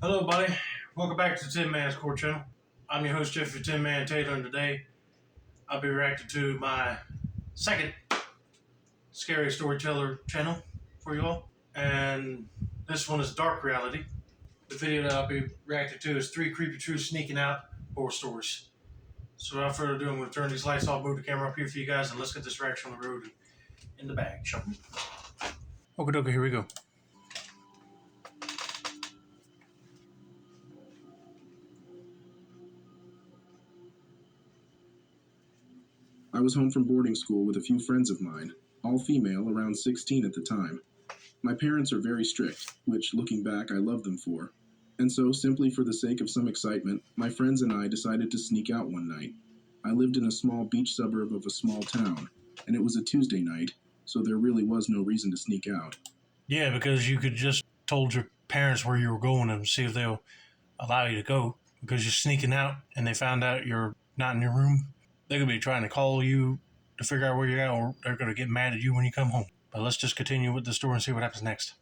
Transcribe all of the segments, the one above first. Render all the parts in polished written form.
Hello, buddy. Welcome back to the Tin Man's Core channel. I'm your host, Jeffrey Tin Man Taylor, and today I'll be reacting to my second scary storyteller channel for you all. And this one is Dark Reality. The video that I'll be reacting to is 3 Creepy True Sneaking Out horror stories. So without further ado, I'm going to turn these lights off, move the camera up here for you guys, and let's get this reaction on the road and in the bag, shall we? Okay, here we go. I was home from boarding school with a few friends of mine, all female, around 16 at the time. My parents are very strict, which, looking back, I love them for. And so, simply for the sake of some excitement, my friends and I decided to sneak out one night. I lived in a small beach suburb of a small town, and it was a Tuesday night, so there really was no reason to sneak out. Yeah, because you could just told your parents where you were going and see if they'll allow you to go, because you're sneaking out and they found out you're not in your room. They're going to be trying to call you to figure out where you're at, or they're going to get mad at you when you come home. But let's just continue with the story and see what happens next.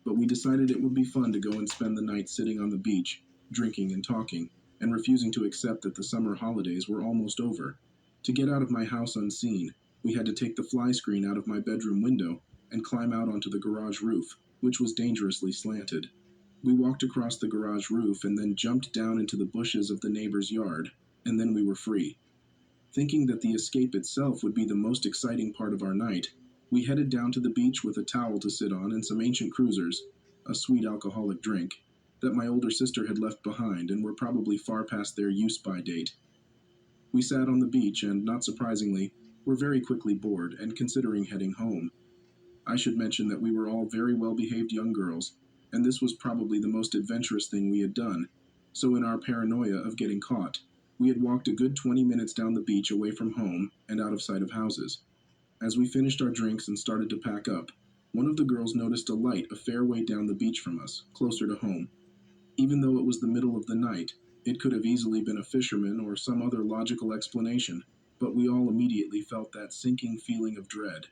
But we decided it would be fun to go and spend the night sitting on the beach, drinking and talking, and refusing to accept that the summer holidays were almost over. To get out of my house unseen, we had to take the fly screen out of my bedroom window and climb out onto the garage roof, which was dangerously slanted. We walked across the garage roof and then jumped down into the bushes of the neighbor's yard, and then we were free. Thinking that the escape itself would be the most exciting part of our night, we headed down to the beach with a towel to sit on and some ancient cruisers, a sweet alcoholic drink, that my older sister had left behind and were probably far past their use-by date. We sat on the beach and, not surprisingly, were very quickly bored and considering heading home. I should mention that we were all very well-behaved young girls, and this was probably the most adventurous thing we had done, so in our paranoia of getting caught, we had walked a good 20 minutes down the beach away from home and out of sight of houses. As we finished our drinks and started to pack up, one of the girls noticed a light a fair way down the beach from us, closer to home. Even though it was the middle of the night, it could have easily been a fisherman or some other logical explanation, but we all immediately felt that sinking feeling of dread.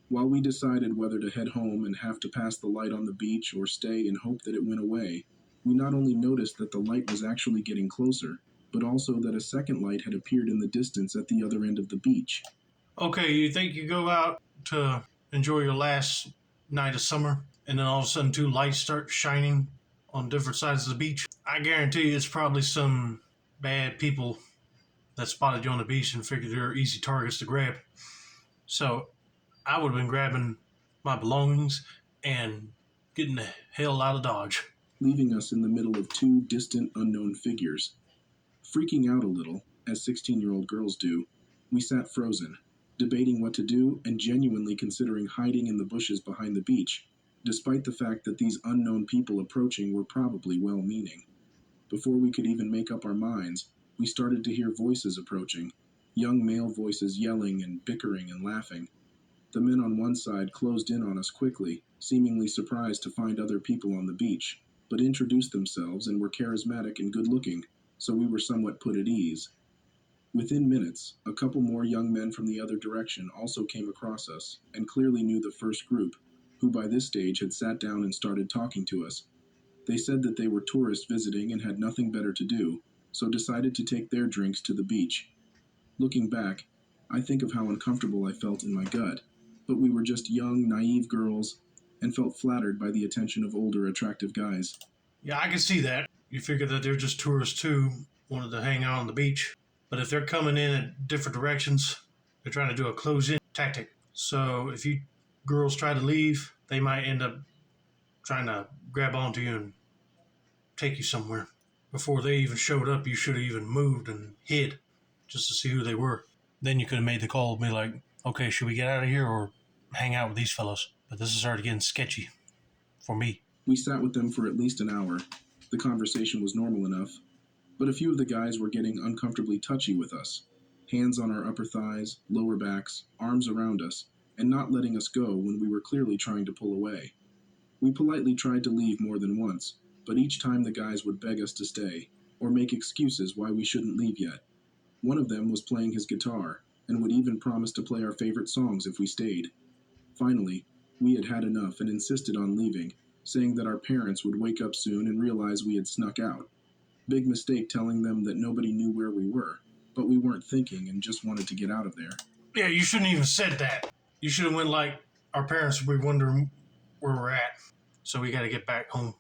While we decided whether to head home and have to pass the light on the beach or stay and hope that it went away, we not only noticed that the light was actually getting closer, but also that a second light had appeared in the distance at the other end of the beach. Okay, you think you go out to enjoy your last night of summer, and then all of a sudden 2 lights start shining on different sides of the beach? I guarantee you it's probably some bad people that spotted you on the beach and figured they're easy targets to grab. So I would have been grabbing my belongings and getting the hell out of Dodge. Leaving us in the middle of 2 distant, unknown figures. Freaking out a little, as 16-year-old girls do, we sat frozen, debating what to do and genuinely considering hiding in the bushes behind the beach, despite the fact that these unknown people approaching were probably well-meaning. Before we could even make up our minds, we started to hear voices approaching, young male voices yelling and bickering and laughing. The men on one side closed in on us quickly, seemingly surprised to find other people on the beach, but introduced themselves and were charismatic and good-looking, so we were somewhat put at ease. Within minutes, a couple more young men from the other direction also came across us, and clearly knew the first group, who by this stage had sat down and started talking to us. They said that they were tourists visiting and had nothing better to do, so decided to take their drinks to the beach. Looking back, I think of how uncomfortable I felt in my gut, but we were just young, naive girls, and felt flattered by the attention of older, attractive guys. Yeah, I can see that. You figure that they're just tourists too, wanted to hang out on the beach. But if they're coming in at different directions, they're trying to do a close-in tactic. So if you girls try to leave, they might end up trying to grab onto you and take you somewhere. Before they even showed up, you should have even moved and hid just to see who they were. Then you could have made the call and be like, okay, should we get out of here or hang out with these fellows? But this is already getting sketchy for me. We sat with them for at least an hour. The conversation was normal enough, but a few of the guys were getting uncomfortably touchy with us. Hands on our upper thighs, lower backs, arms around us, and not letting us go when we were clearly trying to pull away. We politely tried to leave more than once, but each time the guys would beg us to stay, or make excuses why we shouldn't leave yet. One of them was playing his guitar, and would even promise to play our favorite songs if we stayed. Finally, we had had enough and insisted on leaving, saying that our parents would wake up soon and realize we had snuck out. Big mistake telling them that nobody knew where we were, but we weren't thinking and just wanted to get out of there. Yeah, you shouldn't even said that. You should have went like, our parents will be wondering where we're at, so we got to get back home,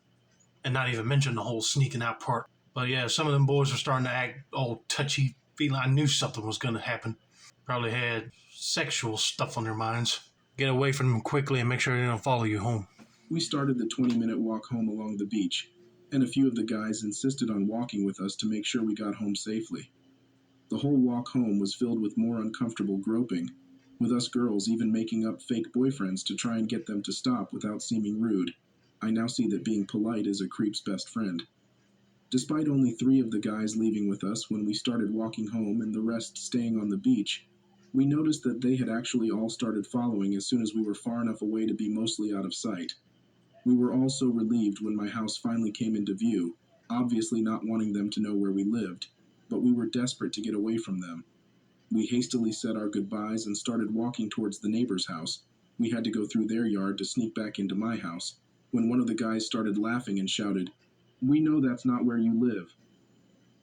and not even mention the whole sneaking out part. But yeah, some of them boys were starting to act all touchy feely. I knew something was going to happen. Probably had sexual stuff on their minds. Get away from them quickly and make sure they don't follow you home. We started the 20-minute walk home along the beach, and a few of the guys insisted on walking with us to make sure we got home safely. The whole walk home was filled with more uncomfortable groping, with us girls even making up fake boyfriends to try and get them to stop without seeming rude. I now see that being polite is a creep's best friend. Despite only 3 of the guys leaving with us when we started walking home and the rest staying on the beach, we noticed that they had actually all started following as soon as we were far enough away to be mostly out of sight. We were all so relieved when my house finally came into view, obviously not wanting them to know where we lived, but we were desperate to get away from them. We hastily said our goodbyes and started walking towards the neighbor's house. We had to go through their yard to sneak back into my house, when one of the guys started laughing and shouted, "We know that's not where you live."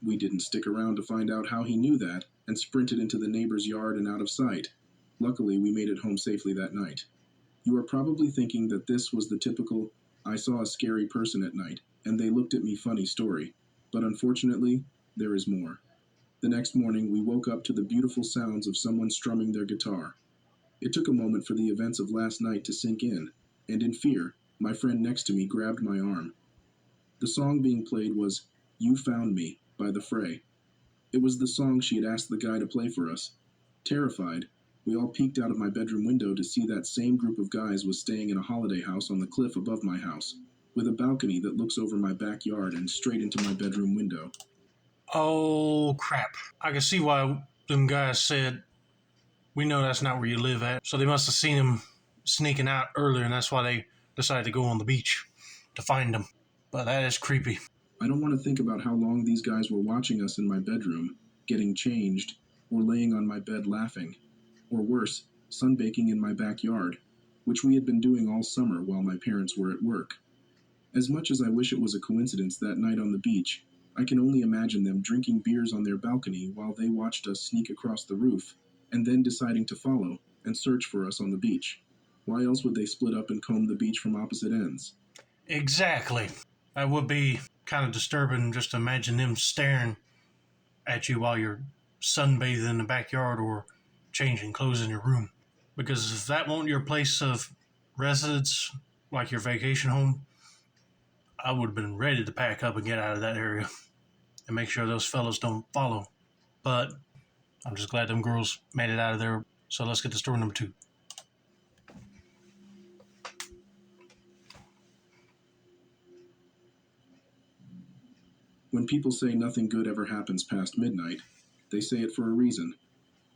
We didn't stick around to find out how he knew that, and sprinted into the neighbor's yard and out of sight. Luckily, we made it home safely that night. You are probably thinking that this was the typical, "I saw a scary person at night, and they looked at me funny" story, but unfortunately, there is more. The next morning, we woke up to the beautiful sounds of someone strumming their guitar. It took a moment for the events of last night to sink in, and in fear, my friend next to me grabbed my arm. The song being played was "You Found Me" by The Fray. It was the song she had asked the guy to play for us. Terrified, we all peeked out of my bedroom window to see that same group of guys was staying in a holiday house on the cliff above my house, with a balcony that looks over my backyard and straight into my bedroom window. Oh, crap. I can see why them guys said, "We know that's not where you live at." So they must have seen him sneaking out earlier, and that's why they decided to go on the beach to find him. But that is creepy. I don't want to think about how long these guys were watching us in my bedroom, getting changed, or laying on my bed laughing, or worse, sunbaking in my backyard, which we had been doing all summer while my parents were at work. As much as I wish it was a coincidence that night on the beach, I can only imagine them drinking beers on their balcony while they watched us sneak across the roof, and then deciding to follow and search for us on the beach. Why else would they split up and comb the beach from opposite ends? Exactly. That would be kind of disturbing, just to imagine them staring at you while you're sunbathing in the backyard or changing clothes in your room. Because if that won't your place of residence, like your vacation home, I would have been ready to pack up and get out of that area and make sure those fellas don't follow. But I'm just glad them girls made it out of there. So let's get to story number 2. When people say nothing good ever happens past midnight, they say it for a reason.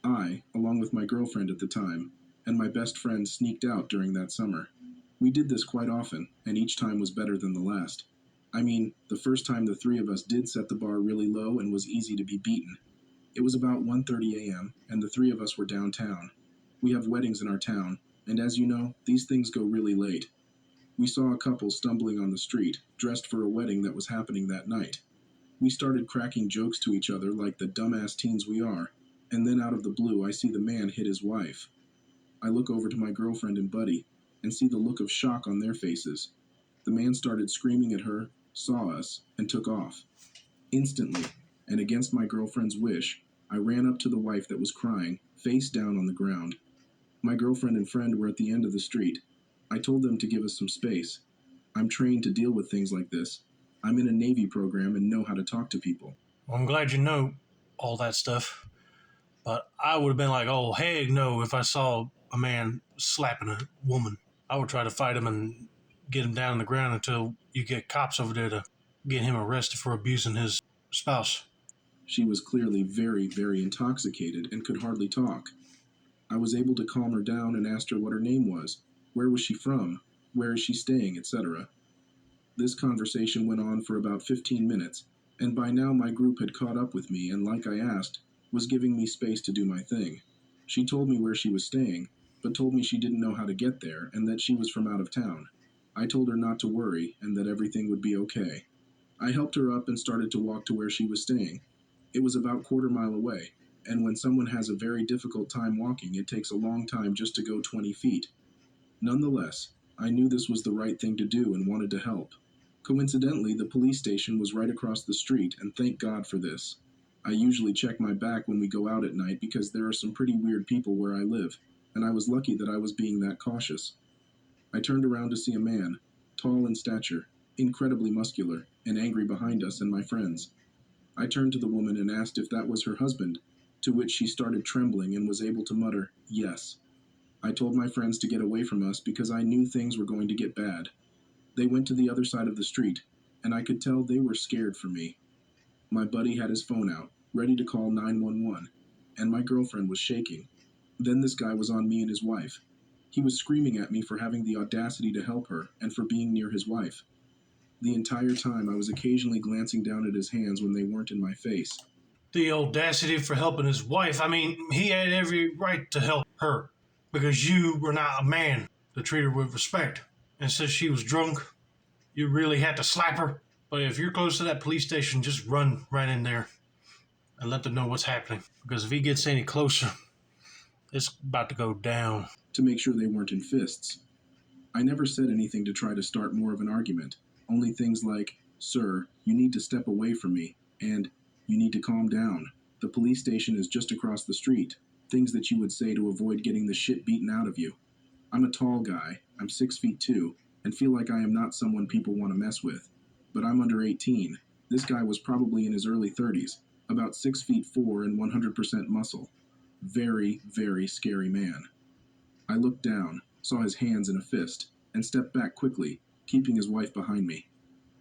I, along with my girlfriend at the time, and my best friend sneaked out during that summer. We did this quite often, and each time was better than the last. I mean, the first time the 3 of us did set the bar really low and was easy to be beaten. It was about 1:30 a.m., and the 3 of us were downtown. We have weddings in our town, and as you know, these things go really late. We saw a couple stumbling on the street, dressed for a wedding that was happening that night. We started cracking jokes to each other like the dumbass teens we are, and then out of the blue I see the man hit his wife. I look over to my girlfriend and buddy, and see the look of shock on their faces. The man started screaming at her, saw us, and took off. Instantly, and against my girlfriend's wish, I ran up to the wife that was crying, face down on the ground. My girlfriend and friend were at the end of the street. I told them to give us some space. I'm trained to deal with things like this. I'm in a Navy program and know how to talk to people. Well, I'm glad you know all that stuff. But I would have been like, oh, heck no, if I saw a man slapping a woman. I would try to fight him and get him down on the ground until you get cops over there to get him arrested for abusing his spouse. She was clearly very, very intoxicated and could hardly talk. I was able to calm her down and asked her what her name was, where was she from, where is she staying, etc. This conversation went on for about 15 minutes, and by now my group had caught up with me and, like I asked, was giving me space to do my thing. She told me where she was staying, but told me she didn't know how to get there and that she was from out of town. I told her not to worry and that everything would be okay. I helped her up and started to walk to where she was staying. It was about quarter-mile away, and when someone has a very difficult time walking, it takes a long time just to go 20 feet. Nonetheless, I knew this was the right thing to do and wanted to help. Coincidentally, the police station was right across the street, and thank God for this. I usually check my back when we go out at night because there are some pretty weird people where I live, and I was lucky that I was being that cautious. I turned around to see a man, tall in stature, incredibly muscular, and angry behind us and my friends. I turned to the woman and asked if that was her husband, to which she started trembling and was able to mutter, "Yes." I told my friends to get away from us because I knew things were going to get bad. They went to the other side of the street, and I could tell they were scared for me. My buddy had his phone out, ready to call 911, and my girlfriend was shaking. Then this guy was on me and his wife. He was screaming at me for having the audacity to help her and for being near his wife. The entire time I was occasionally glancing down at his hands when they weren't in my face. The audacity for helping his wife. I mean, he had every right to help her because you were not a man to treat her with respect. And since she was drunk, you really had to slap her. But if you're close to that police station, just run right in there and let them know what's happening. Because if he gets any closer, it's about to go down. To make sure they weren't in fists. I never said anything to try to start more of an argument. Only things like, "Sir, you need to step away from me," and "You need to calm down. The police station is just across the street." Things that you would say to avoid getting the shit beaten out of you. I'm a tall guy, I'm 6 feet 2, and feel like I am not someone people want to mess with. But I'm under 18. This guy was probably in his early 30s, about 6 feet 4 and 100% muscle. Very, very scary man. I looked down, saw his hands in a fist, and stepped back quickly, keeping his wife behind me.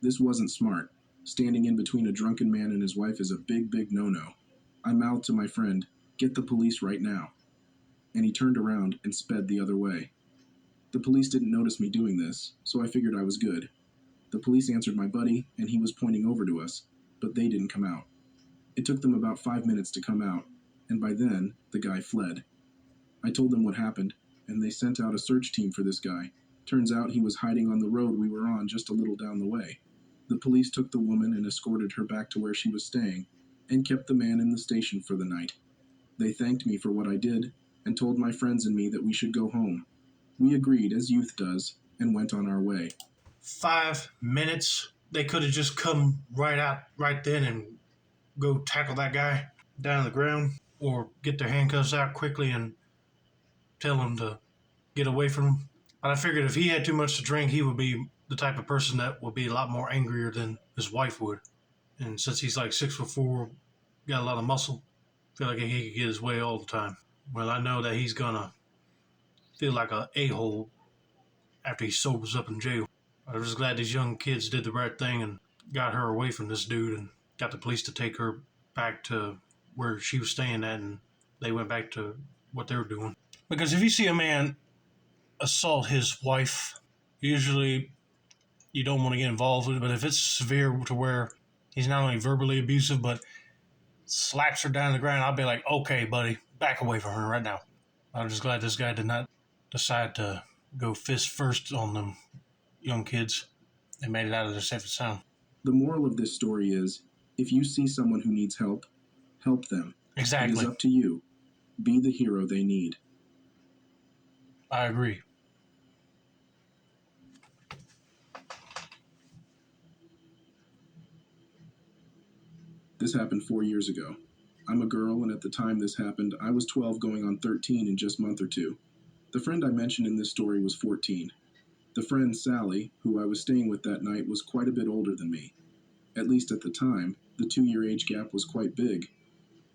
This wasn't smart. Standing in between a drunken man and his wife is a big, big no-no. I mouthed to my friend, "Get the police right now." And he turned around and sped the other way. The police didn't notice me doing this, so I figured I was good. The police answered my buddy, and he was pointing over to us, but they didn't come out. It took them about 5 minutes to come out, and by then, the guy fled. I told them what happened, and they sent out a search team for this guy. Turns out he was hiding on the road we were on just a little down the way. The police took the woman and escorted her back to where she was staying, and kept the man in the station for the night. They thanked me for what I did, and told my friends and me that we should go home. We agreed, as youth does, and went on our way. 5 minutes? They could have just come right out right then and go tackle that guy down on the ground, or get their handcuffs out quickly and tell him to get away from him. But I figured if he had too much to drink, he would be the type of person that would be a lot more angrier than his wife would. And since he's like 6'4", got a lot of muscle, I feel like he could get his way all the time. Well, I know that he's gonna feel like a a-hole after he sobers up in jail. I'm just glad these young kids did the right thing and got her away from this dude and got the police to take her back to where she was staying at, and they went back to what they were doing. Because if you see a man assault his wife, usually you don't want to get involved with it, but if it's severe to where he's not only verbally abusive, but slaps her down to the ground, I'll be like, "Okay, buddy, back away from her right now." I'm just glad this guy did not decide to go fist first on them young kids and made it out of there safe and sound. The moral of this story is, if you see someone who needs help, help them. Exactly. It is up to you. Be the hero they need. I agree. This happened 4 years ago. I'm a girl, and at the time this happened, I was 12 going on 13 in just a month or two. The friend I mentioned in this story was 14. The friend, Sally, who I was staying with that night, was quite a bit older than me. At least at the time, the 2-year age gap was quite big.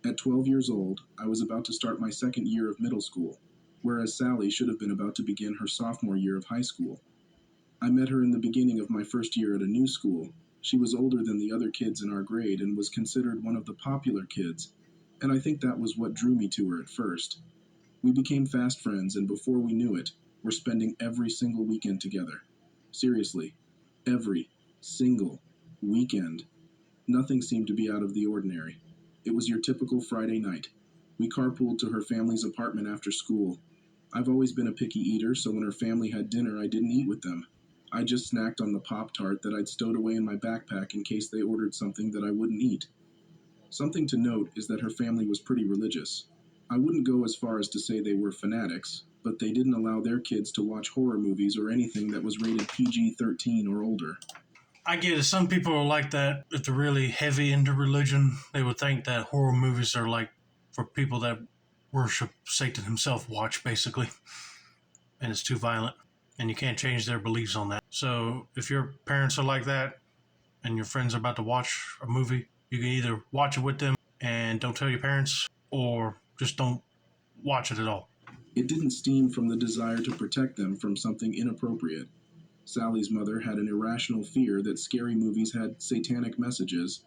At 12 years old, I was about to start my second year of middle school, whereas Sally should have been about to begin her sophomore year of high school. I met her in the beginning of my first year at a new school. She was older than the other kids in our grade and was considered one of the popular kids, and I think that was what drew me to her at first. We became fast friends, and before we knew it, we're spending every single weekend together. Seriously, every single weekend. Nothing seemed to be out of the ordinary. It was your typical Friday night. We carpooled to her family's apartment after school. I've always been a picky eater, so when her family had dinner, I didn't eat with them. I just snacked on the Pop-Tart that I'd stowed away in my backpack in case they ordered something that I wouldn't eat. Something to note is that her family was pretty religious. I wouldn't go as far as to say they were fanatics, but they didn't allow their kids to watch horror movies or anything that was rated PG-13 or older. I get it. Some people are like that. If they're really heavy into religion, they would think that horror movies are like for people that worship Satan himself watch, basically. And it's too violent. And you can't change their beliefs on that. So if your parents are like that and your friends are about to watch a movie, you can either watch it with them and don't tell your parents, or just don't watch it at all. It didn't stem from the desire to protect them from something inappropriate. Sally's mother had an irrational fear that scary movies had satanic messages.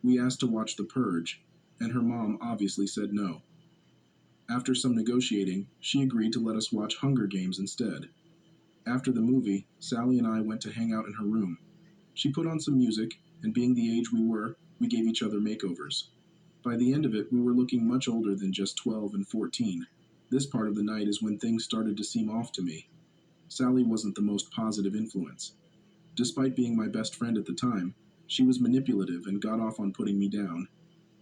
We asked to watch The Purge, and her mom obviously said no. After some negotiating, she agreed to let us watch Hunger Games instead. After the movie, Sally and I went to hang out in her room. She put on some music, and being the age we were, we gave each other makeovers. By the end of it, we were looking much older than just 12 and 14. This part of the night is when things started to seem off to me. Sally wasn't the most positive influence. Despite being my best friend at the time, she was manipulative and got off on putting me down.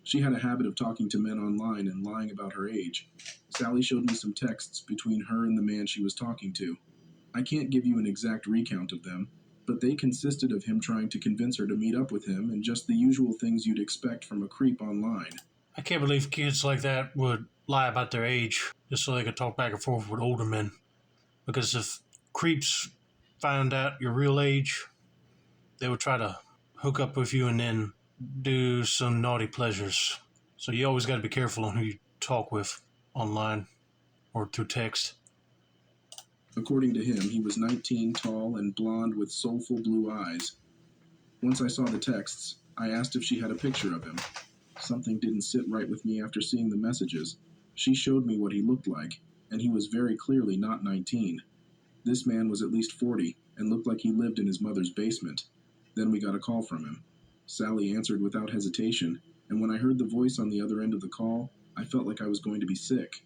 She had a habit of talking to men online and lying about her age. Sally showed me some texts between her and the man she was talking to. I can't give you an exact recount of them, but they consisted of him trying to convince her to meet up with him and just the usual things you'd expect from a creep online. I can't believe kids like that would lie about their age just so they could talk back and forth with older men. Because if creeps found out your real age, they would try to hook up with you and then do some naughty pleasures. So you always got to be careful on who you talk with online or through text. According to him, he was 19, tall, and blonde with soulful blue eyes. Once I saw the texts, I asked if she had a picture of him. Something didn't sit right with me after seeing the messages. She showed me what he looked like, and he was very clearly not 19. This man was at least 40, and looked like he lived in his mother's basement. Then we got a call from him. Sally answered without hesitation, and when I heard the voice on the other end of the call, I felt like I was going to be sick.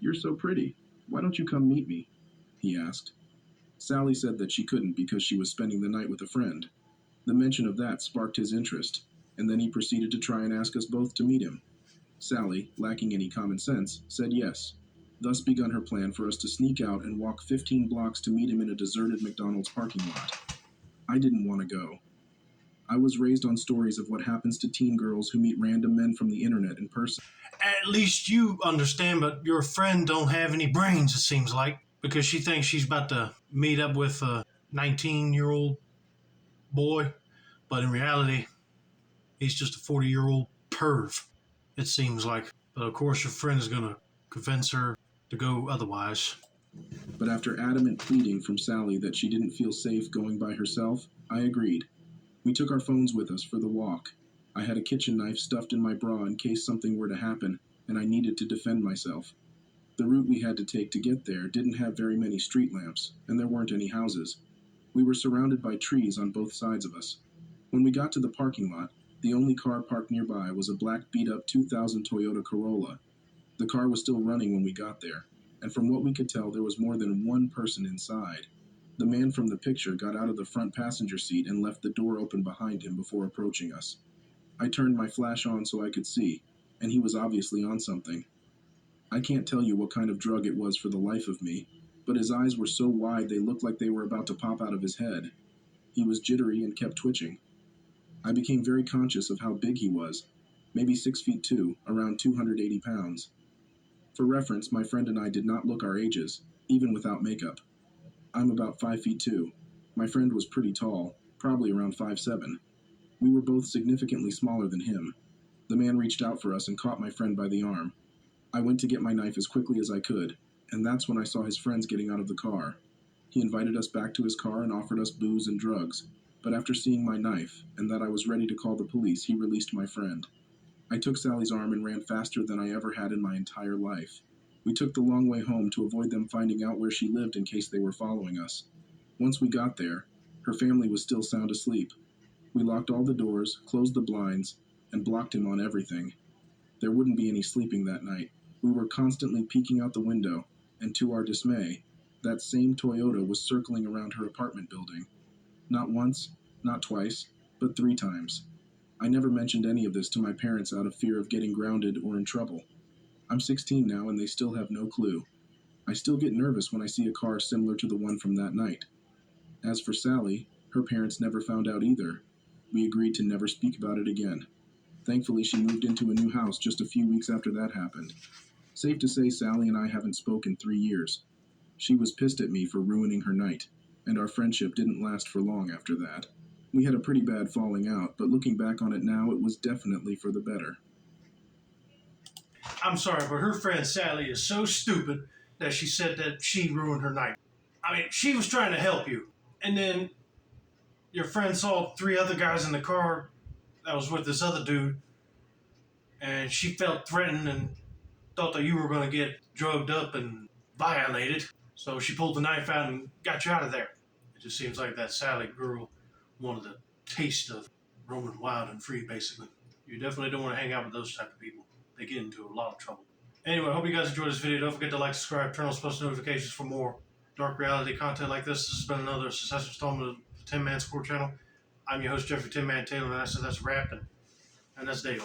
"You're so pretty. Why don't you come meet me?" he asked. Sally said that she couldn't because she was spending the night with a friend. The mention of that sparked his interest, and then he proceeded to try and ask us both to meet him. Sally, lacking any common sense, said yes. Thus begun her plan for us to sneak out and walk 15 blocks to meet him in a deserted McDonald's parking lot. I didn't want to go. I was raised on stories of what happens to teen girls who meet random men from the internet in person. At least you understand, but your friend don't have any brains, it seems like, because she thinks she's about to meet up with a 19-year-old boy, but in reality, he's just a 40-year-old perv, it seems like. But of course, your friend is going to convince her to go otherwise. But after adamant pleading from Sally that she didn't feel safe going by herself, I agreed. We took our phones with us for the walk. I had a kitchen knife stuffed in my bra in case something were to happen, and I needed to defend myself. The route we had to take to get there didn't have very many street lamps, and there weren't any houses. We were surrounded by trees on both sides of us. When we got to the parking lot, the only car parked nearby was a black beat-up 2000 Toyota Corolla. The car was still running when we got there, and from what we could tell, there was more than one person inside. The man from the picture got out of the front passenger seat and left the door open behind him before approaching us. I turned my flash on so I could see, and he was obviously on something. I can't tell you what kind of drug it was for the life of me, but his eyes were so wide they looked like they were about to pop out of his head. He was jittery and kept twitching. I became very conscious of how big he was, maybe 6'2", around 280 pounds. For reference, my friend and I did not look our ages, even without makeup. I'm about 5'2". My friend was pretty tall, probably around 5'7". We were both significantly smaller than him. The man reached out for us and caught my friend by the arm. I went to get my knife as quickly as I could, and that's when I saw his friends getting out of the car. He invited us back to his car and offered us booze and drugs, but after seeing my knife, and that I was ready to call the police, he released my friend. I took Sally's arm and ran faster than I ever had in my entire life. We took the long way home to avoid them finding out where she lived in case they were following us. Once we got there, her family was still sound asleep. We locked all the doors, closed the blinds, and blocked him on everything. There wouldn't be any sleeping that night. We were constantly peeking out the window, and to our dismay, That same Toyota was circling around her apartment building. Not once, not twice, but 3 times. I never mentioned any of this to my parents out of fear of getting grounded or in trouble. I'm 16 now and they still have no clue. I still get nervous when I see a car similar to the one from that night. As for Sally, her parents never found out either. We agreed to never speak about it again. Thankfully, she moved into a new house just a few weeks after that happened. Safe to say, Sally and I haven't spoken 3 years. She was pissed at me for ruining her night, and our friendship didn't last for long after that. We had a pretty bad falling out, but looking back on it now, it was definitely for the better. I'm sorry, but her friend Sally is so stupid that she said that she ruined her night. I mean, she was trying to help you. And then your friend saw 3 other guys in the car that was with this other dude, and she felt threatened and thought that you were going to get drugged up and violated. So she pulled the knife out and got you out of there. It just seems like that Sally girl wanted the taste of roaming wild and free, basically. You definitely don't want to hang out with those type of people. They get into a lot of trouble. Anyway, I hope you guys enjoyed this video. Don't forget to like, subscribe, turn on post notifications for more dark reality content like this. This has been another successful installment of the Tin Man Score channel. I'm your host, Jeffrey Tin Man Taylor, and that's a wrap, and that's day on.